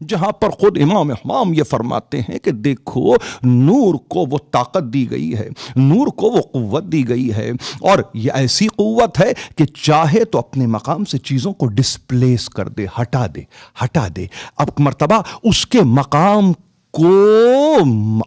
جہاں پر خود امام حمام یہ فرماتے ہیں کہ دیکھو نور کو وہ طاقت دی گئی ہے، نور کو وہ قوت دی گئی ہے، اور یہ ایسی قوت ہے کہ چاہے تو اپنے مقام سے چیزوں کو ڈسپلیس کر دے، ہٹا دے اب مرتبہ اس کے مقام کو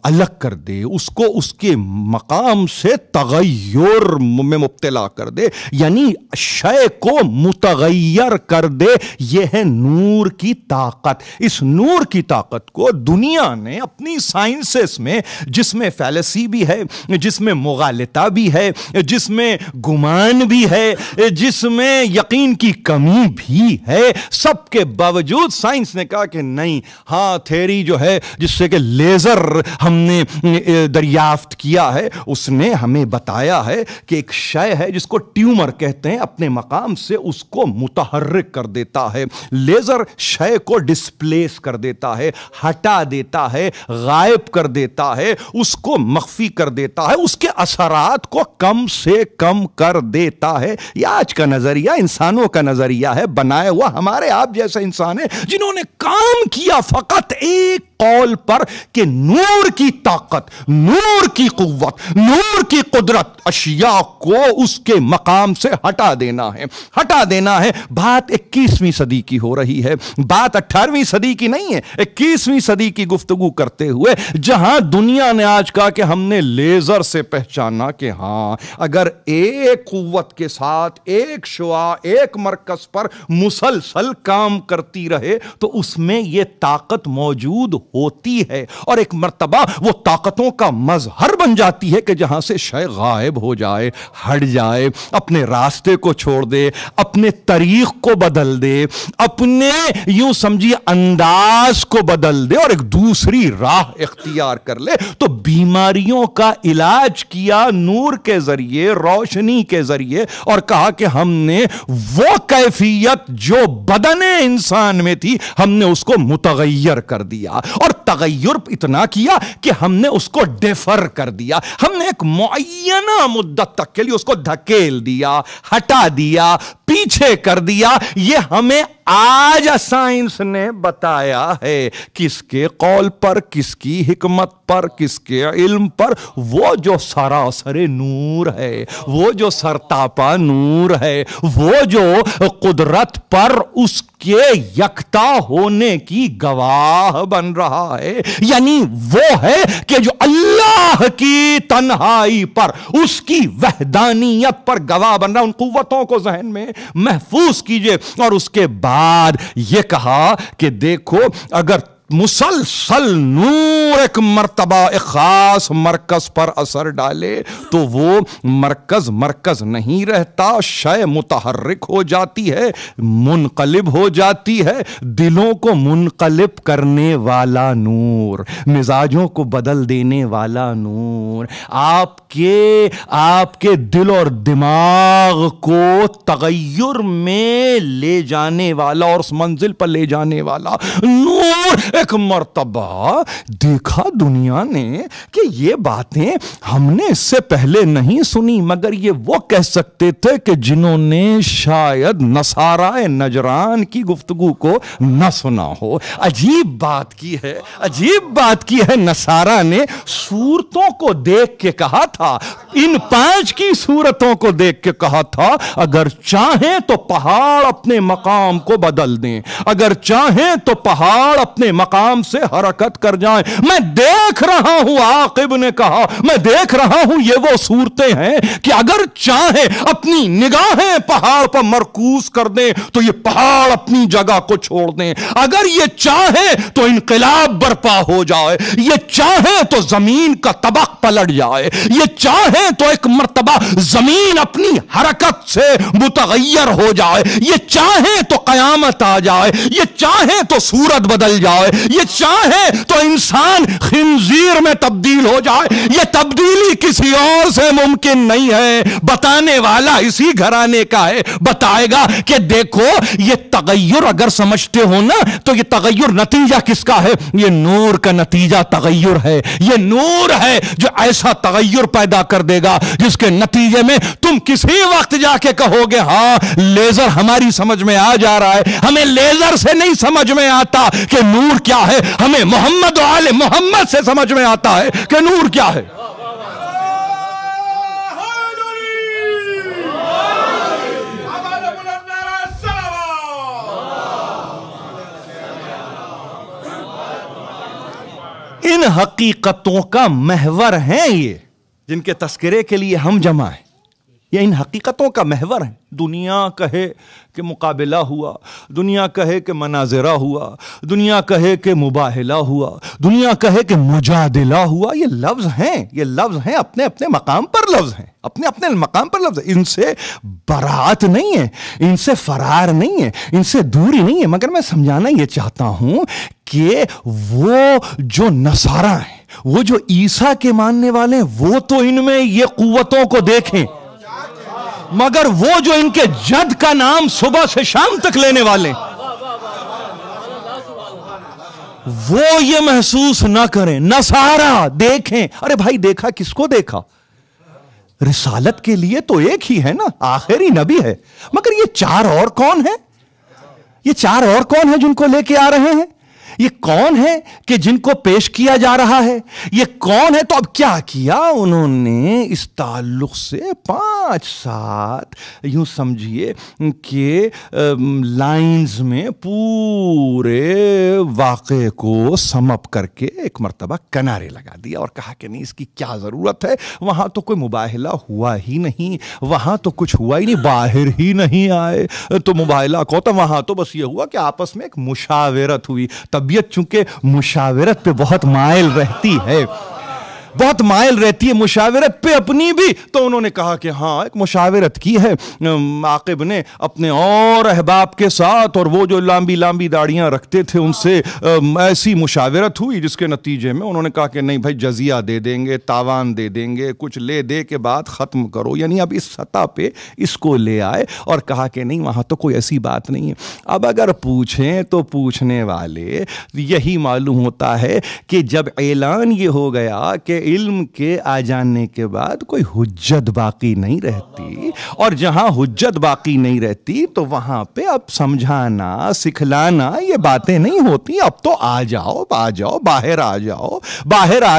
الگ کر دے، اس کو اس کے مقام سے تغیر میں مبتلا کر دے، یعنی شے کو متغیر کر دے۔ یہ ہے نور کی طاقت۔ اس نور کی طاقت کو دنیا نے اپنی سائنسز میں، جس میں فیلسی بھی ہے، جس میں مغالطہ بھی ہے، جس میں گمان بھی ہے، جس میں یقین کی کمی بھی ہے، سب کے باوجود سائنس نے کہا کہ نہیں، ہاں تھیری جو ہے جس سے کہ لیزر ہم نے دریافت کیا ہے، اس نے ہمیں بتایا ہے کہ ایک شے ہے جس کو ٹیومر کہتے ہیں، اپنے مقام سے اس کو متحرک کر دیتا ہے۔ لیزر شے کو ڈسپلیس کر دیتا ہے، ہٹا دیتا ہے، غائب کر دیتا ہے، اس کو مخفی کر دیتا ہے، اس کے اثرات کو کم سے کم کر دیتا ہے۔ یہ آج کا نظریہ انسانوں کا نظریہ ہے، بنایا ہوا ہمارے آپ جیسے انسان ہیں جنہوں نے کام کیا فقط ایک قول پر کہ نور کی طاقت، نور کی قوت، نور کی قدرت اشیاء کو اس کے مقام سے ہٹا دینا ہے۔ بات 21ویں صدی کی ہو رہی ہے، بات 18ویں صدی کی نہیں ہے، 21ویں صدی کی گفتگو کرتے ہوئے، جہاں دنیا نے آج کہا کہ ہم نے لیزر سے پہچانا کہ ہاں اگر ایک قوت کے ساتھ ایک شعاع ایک مرکز پر مسلسل کام کرتی رہے تو اس میں یہ طاقت موجود ہوتی ہے، اور ایک مرتبہ وہ طاقتوں کا مظہر بن جاتی ہے کہ جہاں سے شے غائب ہو جائے، ہٹ جائے، اپنے راستے کو چھوڑ دے، اپنے طریق کو بدل دے، اپنے یوں سمجھیے انداز کو بدل دے اور ایک دوسری راہ اختیار کر لے۔ تو بیماریوں کا علاج کیا نور کے ذریعے، روشنی کے ذریعے، اور کہا کہ ہم نے وہ کیفیت جو بدن انسان میں تھی ہم نے اس کو متغیر کر دیا، اور تغیر اتنا کیا کہ ہم نے اس کو ڈیفر کر دیا، ہم نے ایک معینہ مدت تک کے لیے اس کو دھکیل دیا، ہٹا دیا، پیچھے کر دیا۔ یہ ہمیں آج سائنس نے بتایا ہے، کس کے قول پر، کس کی حکمت پر، کس کے علم پر؟ وہ جو سراسر نور ہے، وہ جو سرتاپا نور ہے، وہ جو قدرت پر اس کے یکتا ہونے کی گواہ بن رہا ہے، یعنی وہ ہے کہ جو اللہ کی تنہائی پر، اس کی وحدانیت پر گواہ بن رہا ہے۔ ان قوتوں کو ذہن میں محفوظ کیجئے، اور اس کے بعد یہ کہا کہ دیکھو اگر مسلسل نور ایک مرتبہ ایک خاص مرکز پر اثر ڈالے تو وہ مرکز نہیں رہتا، شے متحرک ہو جاتی ہے، منقلب ہو جاتی ہے۔ دلوں کو منقلب کرنے والا نور، مزاجوں کو بدل دینے والا نور، آپ کے دل اور دماغ کو تغیر میں لے جانے والا اور اس منزل پر لے جانے والا نور۔ ایک مرتبہ دیکھا دنیا نے کہ یہ باتیں ہم نے اس سے پہلے نہیں سنی، مگر یہ وہ کہہ سکتے تھے کہ جنہوں نے شاید نصارہ نجران کی گفتگو کو نہ سنا ہو۔ عجیب بات کی ہے نصارہ نے صورتوں کو دیکھ کے کہا تھا، ان 5 کی صورتوں کو دیکھ کے کہا تھا اگر چاہیں تو پہاڑ اپنے مقام کو بدل دیں، اگر چاہیں تو پہاڑ اپنے مقام سے حرکت کر جائیں۔ میں دیکھ رہا ہوں، عاقب نے کہا، میں دیکھ رہا ہوں یہ وہ صورتیں ہیں کہ اگر چاہیں اپنی نگاہیں پہاڑ پر مرکوز کر دیں تو یہ پہاڑ اپنی جگہ کو چھوڑ دیں، اگر یہ چاہیں تو انقلاب برپا ہو جائے، یہ چاہیں تو زمین کا طبق پلٹ جائے، یہ چاہیں تو ایک مرتبہ زمین اپنی حرکت سے متغیر ہو جائے، یہ چاہیں تو قیامت آ جائے، یہ چاہیں تو صورت بدل جائے، یہ چاہے تو انسان خنزیر میں تبدیل ہو جائے، یہ تبدیلی کسی اور سے ممکن نہیں ہے، بتانے والا اسی گھرانے کا ہے، بتائے گا کہ دیکھو یہ تغیر اگر سمجھتے ہو نا تو یہ تغیر نتیجہ کس کا ہے؟ یہ نور کا نتیجہ تغیر ہے، یہ نور ہے جو ایسا تغیر پیدا کر دے گا جس کے نتیجے میں تم کسی وقت جا کے کہو گے ہاں لیزر ہماری سمجھ میں آ جا رہا ہے، ہمیں لیزر سے نہیں سمجھ میں آتا کہ نور کیا ہے، ہمیں محمد و آل محمد سے سمجھ میں آتا ہے کہ نور کیا ہے۔ ان حقیقتوں کا محور ہیں یہ جن کے تذکرے کے لیے ہم جمع ہیں، یہ ان حقیقتوں کا محور ہے۔ دنیا کہے کہ مقابلہ ہوا، دنیا کہے کہ مناظرہ ہوا، دنیا کہے کہ مباہلہ ہوا، دنیا کہے کہ مجادلہ ہوا، یہ لفظ ہیں اپنے اپنے مقام پر لفظ ہیں، اپنے اپنے مقام پر لفظ ہیں، ان سے برات نہیں ہے، ان سے فرار نہیں ہے، ان سے دوری نہیں ہے، مگر میں سمجھانا یہ چاہتا ہوں کہ وہ جو نصارہ ہیں، وہ جو عیسیٰ کے ماننے والے ہیں، وہ تو ان میں یہ قوتوں کو دیکھیں، مگر وہ جو ان کے جد کا نام صبح سے شام تک لینے والے وہ یہ محسوس نہ کریں۔ نصارہ دیکھیں، ارے بھائی دیکھا کس کو دیکھا؟ رسالت کے لیے تو ایک ہی ہے نا، آخری نبی ہے، مگر یہ چار اور کون ہیں؟ یہ چار اور کون ہیں جن کو لے کے آ رہے ہیں؟ یہ کون ہے کہ جن کو پیش کیا جا رہا ہے؟ یہ کون ہے؟ تو اب کیا کیا انہوں نے؟ اس تعلق سے 5-7 یوں سمجھیے کہ لائنز میں پورے واقعے کو سم اپ کر کے ایک مرتبہ کنارے لگا دیا اور کہا کہ نہیں اس کی کیا ضرورت ہے، وہاں تو کوئی مباہلہ ہوا ہی نہیں، وہاں تو کچھ ہوا ہی نہیں، باہر ہی نہیں آئے تو مباہلہ کو تو وہاں تو بس یہ ہوا کہ آپس میں ایک مشاورت ہوئی۔ طبیعت چونکہ مشاورت پہ بہت مائل رہتی ہے، مشاورت پہ اپنی بھی، تو انہوں نے کہا کہ ہاں ایک مشاورت کی ہے عاقب نے اپنے اور احباب کے ساتھ، اور وہ جو لامبی داڑیاں رکھتے تھے ان سے ایسی مشاورت ہوئی جس کے نتیجے میں انہوں نے کہا کہ نہیں بھائی جزیہ دے دیں گے، تاوان دے دیں گے، کچھ لے دے کے بعد ختم کرو، یعنی اب اس سطح پہ اس کو لے آئے اور کہا کہ نہیں وہاں تو کوئی ایسی بات نہیں ہے۔ اب اگر پوچھیں تو پوچھنے والے یہی معلوم ہوتا ہے کہ جب اعلان یہ ہو گیا کہ علم کے آ جانے کے بعد کوئی حجت باقی نہیں رہتی، اور جہاں حجت باقی نہیں رہتی تو وہاں پہ اب سمجھانا سکھلانا یہ باتیں نہیں ہوتی، اب تو آ جاؤ باہر آ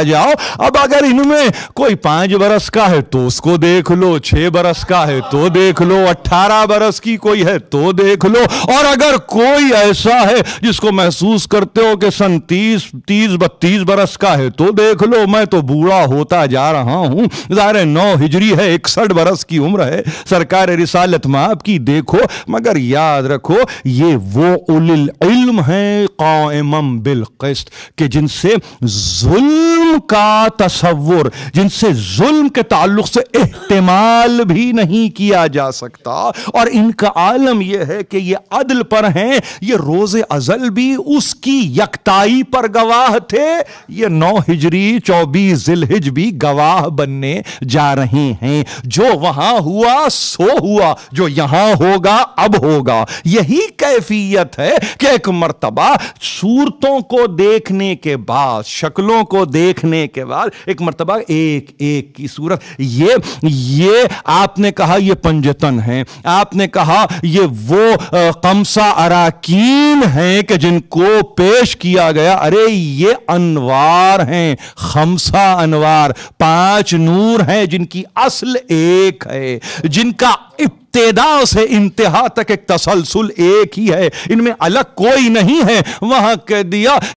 جاؤ۔ اب اگر ان میں کوئی 5 برس کا ہے تو اس کو دیکھ لو، 6 برس کا ہے تو دیکھ لو، 18 برس کی کوئی ہے تو دیکھ لو، اور اگر کوئی ایسا ہے جس کو محسوس کرتے ہو کہ سن 30-32 برس کا ہے تو دیکھ لو، میں تو بوڑھا ہوتا جا رہا ہوں، ظاہر 9 ہجری ہے، 61 برس کی عمر ہے، سرکار رسالت مآب کی دیکھو، مگر یاد رکھو یہ وہ اولی العلم ہیں قائما بالقسط کہ جن سے ظلم کا تصور، جن سے ظلم کے تعلق سے احتمال بھی نہیں کیا جا سکتا، اور ان کا عالم یہ ہے کہ یہ عدل پر ہیں، یہ روز ازل بھی اس کی یکتائی پر گواہ تھے، یہ 9 ہجری 24 ذی الحج بھی گواہ بننے جا رہے ہیں، جو وہاں ہوا سو ہوا، جو یہاں ہوگا اب ہوگا۔ یہی کیفیت ہے کہ ایک مرتبہ صورتوں کو دیکھنے کے بعد، شکلوں کو دیکھنے کے بعد، ایک مرتبہ ایک کی صورت، یہ آپ نے کہا یہ پنجتن ہیں، آپ نے کہا یہ وہ خمسہ اراکین ہیں کہ جن کو پیش کیا گیا، ارے یہ انوار ہیں، خمسہ انوار، 5 نور ہیں جن کی اصل ایک ہے، جن کا ابتدا سے انتہا تک ایک تسلسل ایک ہی ہے، ان میں الگ کوئی نہیں ہے۔ وہاں کہہ دیا